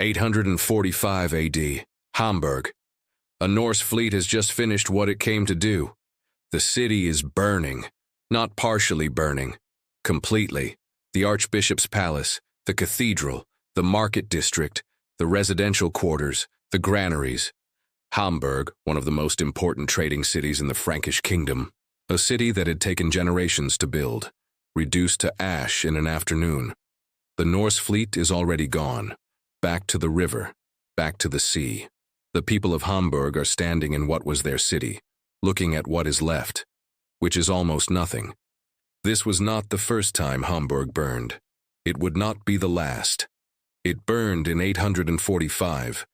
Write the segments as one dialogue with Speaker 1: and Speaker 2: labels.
Speaker 1: 845 AD, Hamburg. A Norse fleet has just finished what it came to do. The city is burning, not partially burning, completely. The Archbishop's Palace, the cathedral, the market district, the residential quarters, the granaries. Hamburg, one of the most important trading cities in the Frankish kingdom, a city that had taken generations to build, reduced to ash in an afternoon. The Norse fleet is already gone, back to the river, back to the sea. The people of Hamburg are standing in what was their city, looking at what is left, which is almost nothing. This was not the first time Hamburg burned. It would not be the last. It burned in 845.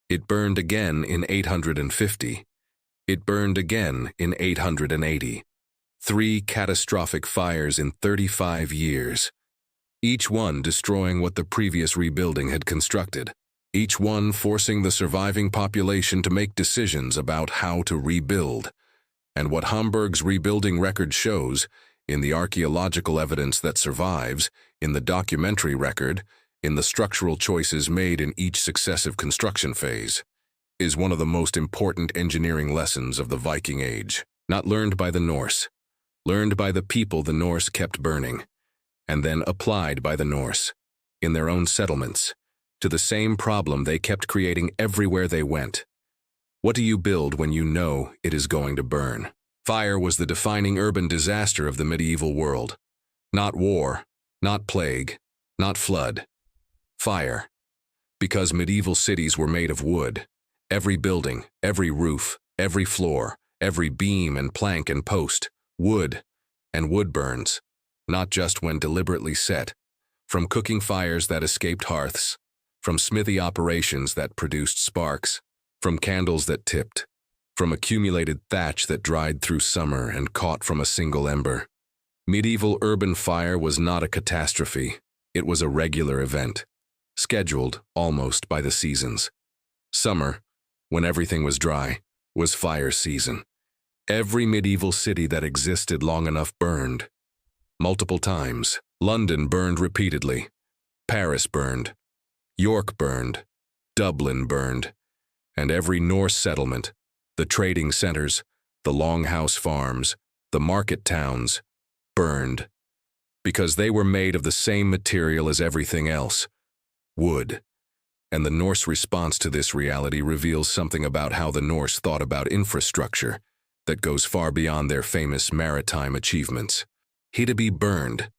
Speaker 1: It burned again in 850. It burned again in 880. 3 catastrophic fires in 35 years. Each one destroying what the previous rebuilding had constructed. Each one forcing the surviving population to make decisions about how to rebuild. And what Hamburg's rebuilding record shows, in the archaeological evidence that survives, in the documentary record, in the structural choices made in each successive construction phase, is one of the most important engineering lessons of the Viking Age, not learned by the Norse, learned by the people the Norse kept burning, and then applied by the Norse, in their own settlements, to the same problem they kept creating everywhere they went. What do you build when you know it is going to burn? Fire was the defining urban disaster of the medieval world. Not war, not plague, not flood. Fire. Because medieval cities were made of wood. Every building, every roof, every floor, every beam and plank and post, wood, and wood burns, not just when deliberately set, from cooking fires that escaped hearths, from smithy operations that produced sparks, from candles that tipped, from accumulated thatch that dried through summer and caught from a single ember. Medieval urban fire was not a catastrophe, it was a regular event, scheduled almost by the seasons. Summer, when everything was dry, was fire season. Every medieval city that existed long enough burned. Multiple times. London burned repeatedly. Paris burned. York burned. Dublin burned. And every Norse settlement, the trading centers, the longhouse farms, the market towns, burned. Because they were made of the same material as everything else, wood. And the Norse response to this reality reveals something about how the Norse thought about infrastructure that goes far beyond their famous maritime achievements. Hedeby burned,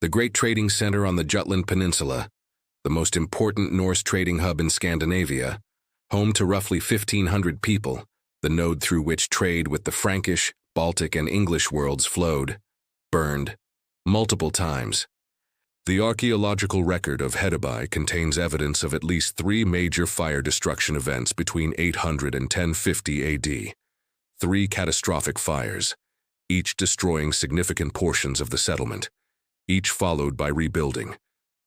Speaker 1: the great trading center on the Jutland Peninsula, the most important Norse trading hub in Scandinavia, home to roughly 1,500 people, the node through which trade with the Frankish, Baltic, and English worlds flowed, burned, multiple times. The archaeological record of Hedeby contains evidence of at least 3 major fire destruction events between 800 and 1050 AD. 3 catastrophic fires, each destroying significant portions of the settlement, each followed by rebuilding.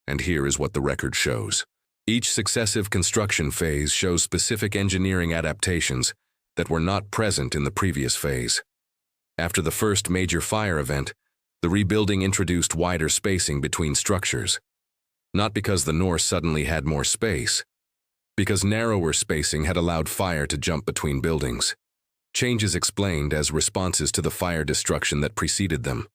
Speaker 1: And here is what the record shows. Each successive construction phase shows specific engineering adaptations that were not present in the previous phase. After the first major fire event, the rebuilding introduced wider spacing between structures. Not because the Norse suddenly had more space, because narrower spacing had allowed fire to jump between buildings. Changes explained as responses to the fire destruction that preceded them.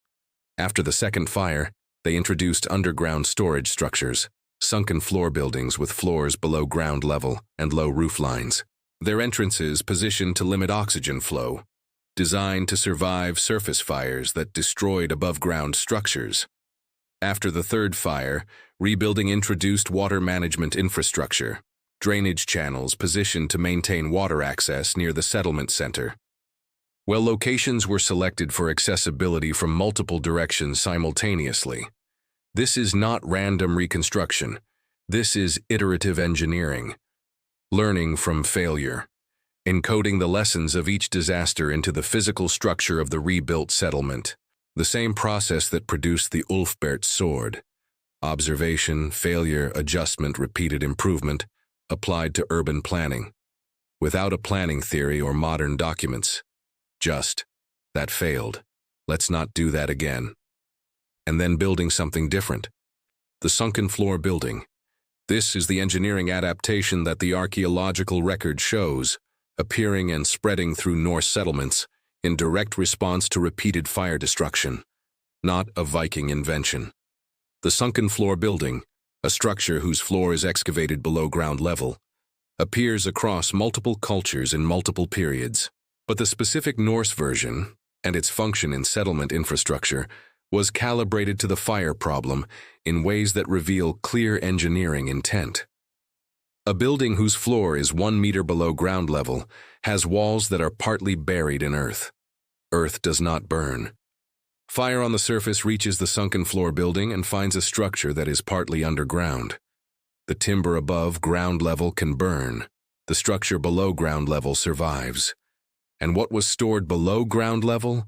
Speaker 1: After the second fire, they introduced underground storage structures, sunken floor buildings with floors below ground level and low roof lines. Their entrances positioned to limit oxygen flow, designed to survive surface fires that destroyed above-ground structures. After the third fire, rebuilding introduced water management infrastructure, drainage channels positioned to maintain water access near the settlement center. Well, locations were selected for accessibility from multiple directions simultaneously. This is not random reconstruction. This is iterative engineering. Learning from failure. Encoding the lessons of each disaster into the physical structure of the rebuilt settlement. The same process that produced the Ulfberht sword. Observation, failure, adjustment, repeated improvement, applied to urban planning. Without a planning theory or modern documents. Just, that failed. Let's not do that again. And then building something different. The sunken floor building. This is the engineering adaptation that the archaeological record shows, appearing and spreading through Norse settlements in direct response to repeated fire destruction, not a Viking invention. The sunken floor building, a structure whose floor is excavated below ground level, appears across multiple cultures in multiple periods. But the specific Norse version, and its function in settlement infrastructure, was calibrated to the fire problem in ways that reveal clear engineering intent. A building whose floor is 1 meter below ground level has walls that are partly buried in earth. Earth does not burn. Fire on the surface reaches the sunken floor building and finds a structure that is partly underground. The timber above ground level can burn. The structure below ground level survives. And what was stored below ground level?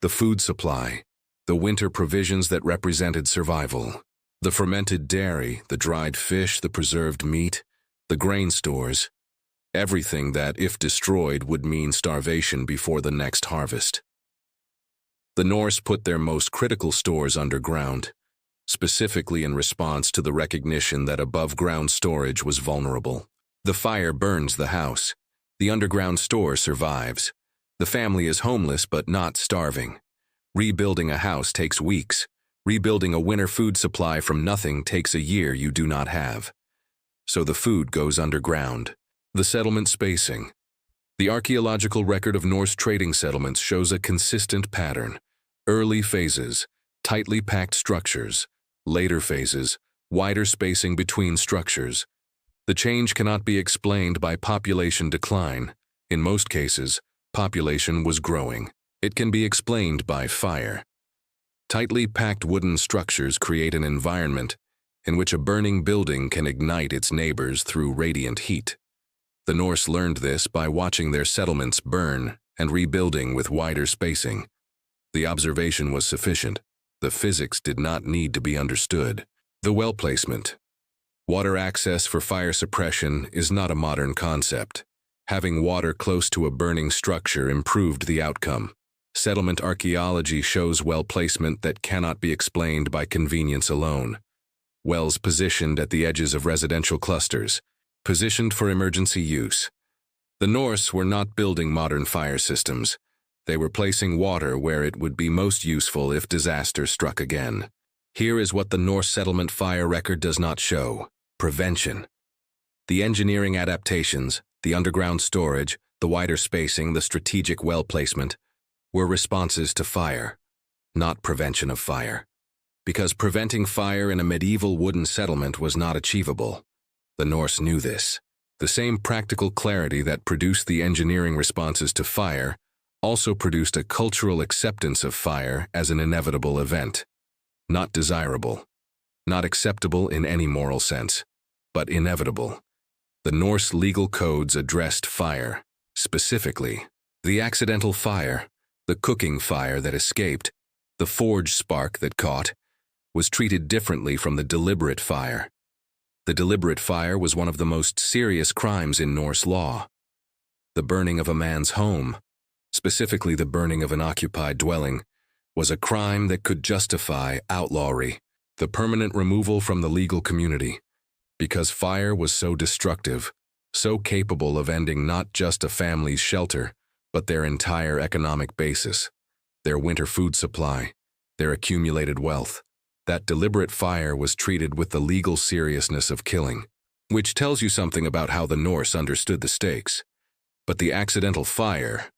Speaker 1: The food supply, the winter provisions that represented survival. The fermented dairy, the dried fish, the preserved meat, the grain stores, everything that, if destroyed, would mean starvation before the next harvest. The Norse put their most critical stores underground, specifically in response to the recognition that above-ground storage was vulnerable. The fire burns the house. The underground store survives. The family is homeless but not starving. Rebuilding a house takes weeks. Rebuilding a winter food supply from nothing takes a year you do not have. So the food goes underground. The settlement spacing. The archaeological record of Norse trading settlements shows a consistent pattern. Early phases, tightly packed structures. Later phases, wider spacing between structures. The change cannot be explained by population decline. In most cases, population was growing. It can be explained by fire. Tightly packed wooden structures create an environment in which a burning building can ignite its neighbors through radiant heat. The Norse learned this by watching their settlements burn and rebuilding with wider spacing. The observation was sufficient. The physics did not need to be understood. The well placement. Water access for fire suppression is not a modern concept. Having water close to a burning structure improved the outcome. Settlement archaeology shows well placement that cannot be explained by convenience alone. Wells positioned at the edges of residential clusters, positioned for emergency use. The Norse were not building modern fire systems. They were placing water where it would be most useful if disaster struck again. Here is what the Norse settlement fire record does not show: prevention. The engineering adaptations, the underground storage, the wider spacing, the strategic well placement, were responses to fire, not prevention of fire. Because preventing fire in a medieval wooden settlement was not achievable. The Norse knew this. The same practical clarity that produced the engineering responses to fire also produced a cultural acceptance of fire as an inevitable event. Not desirable, not acceptable in any moral sense, but inevitable. The Norse legal codes addressed fire, specifically. The accidental fire, the cooking fire that escaped, the forge spark that caught, was treated differently from the deliberate fire. The deliberate fire was one of the most serious crimes in Norse law. The burning of a man's home, specifically the burning of an occupied dwelling, was a crime that could justify outlawry, the permanent removal from the legal community, because fire was so destructive, so capable of ending not just a family's shelter, but their entire economic basis, their winter food supply, their accumulated wealth. That deliberate fire was treated with the legal seriousness of killing, which tells you something about how the Norse understood the stakes. But the accidental fire,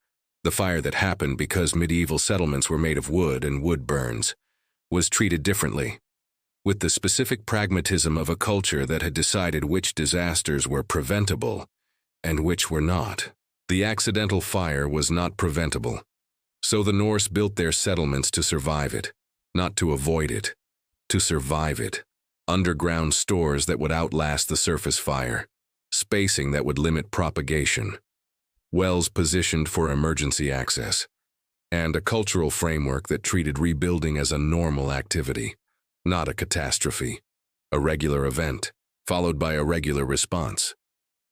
Speaker 1: the fire that happened because medieval settlements were made of wood and wood burns, was treated differently, with the specific pragmatism of a culture that had decided which disasters were preventable and which were not. The accidental fire was not preventable, so the Norse built their settlements to survive it, not to avoid it, to survive it. Underground stores that would outlast the surface fire, spacing that would limit propagation, wells positioned for emergency access, and a cultural framework that treated rebuilding as a normal activity, not a catastrophe, a regular event, followed by a regular response.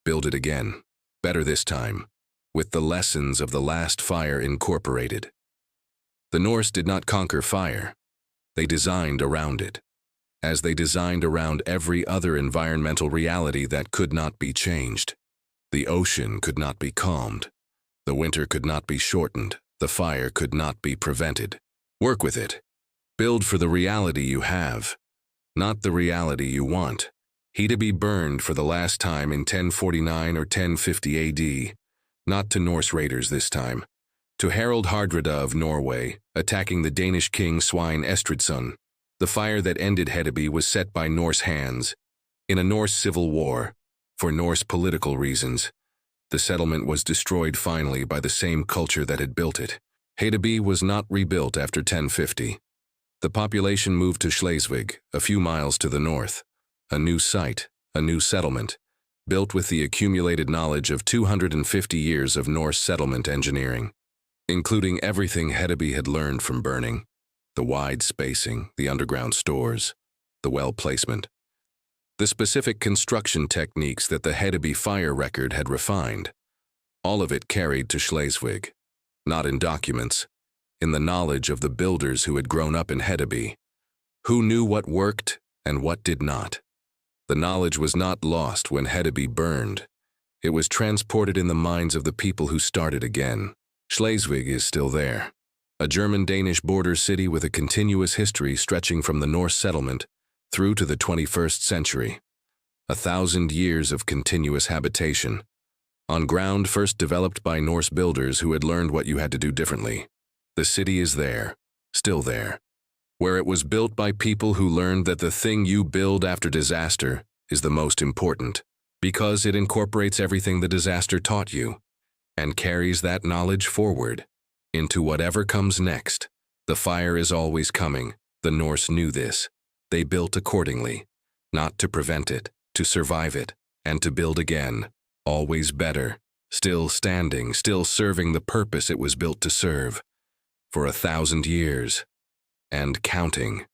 Speaker 1: Build it again, better this time, with the lessons of the last fire incorporated. The Norse did not conquer fire. They designed around it. as they designed around every other environmental reality that could not be changed. The ocean could not be calmed. The winter could not be shortened. The fire could not be prevented. Work with it. Build for the reality you have, not the reality you want. Hedeby burned for the last time in 1049 or 1050 AD, not to Norse raiders this time. To Harald Hardrada of Norway, attacking the Danish king Svein Estridsson. The fire that ended Hedeby was set by Norse hands. In a Norse civil war, for Norse political reasons, the settlement was destroyed finally by the same culture that had built it. Hedeby was not rebuilt after 1050. The population moved to Schleswig, a few miles to the north. A new site, a new settlement, built with the accumulated knowledge of 250 years of Norse settlement engineering, including everything Hedeby had learned from burning, the wide spacing, the underground stores, the well placement, the specific construction techniques that the Hedeby fire record had refined. All of it carried to Schleswig, not in documents, in the knowledge of the builders who had grown up in Hedeby, who knew what worked and what did not. The knowledge was not lost when Hedeby burned. It was transported in the minds of the people who started again. Schleswig is still there, a German-Danish border city with a continuous history stretching from the Norse settlement through to the 21st century. 1,000 years of continuous habitation, on ground first developed by Norse builders who had learned what you had to do differently. The city is there, still there, where it was built by people who learned that the thing you build after disaster is the most important, because it incorporates everything the disaster taught you, and carries that knowledge forward into whatever comes next. The fire is always coming. The Norse knew this. They built accordingly, not to prevent it, to survive it, and to build again, always better, still standing, still serving the purpose it was built to serve, for 1,000 years, and counting.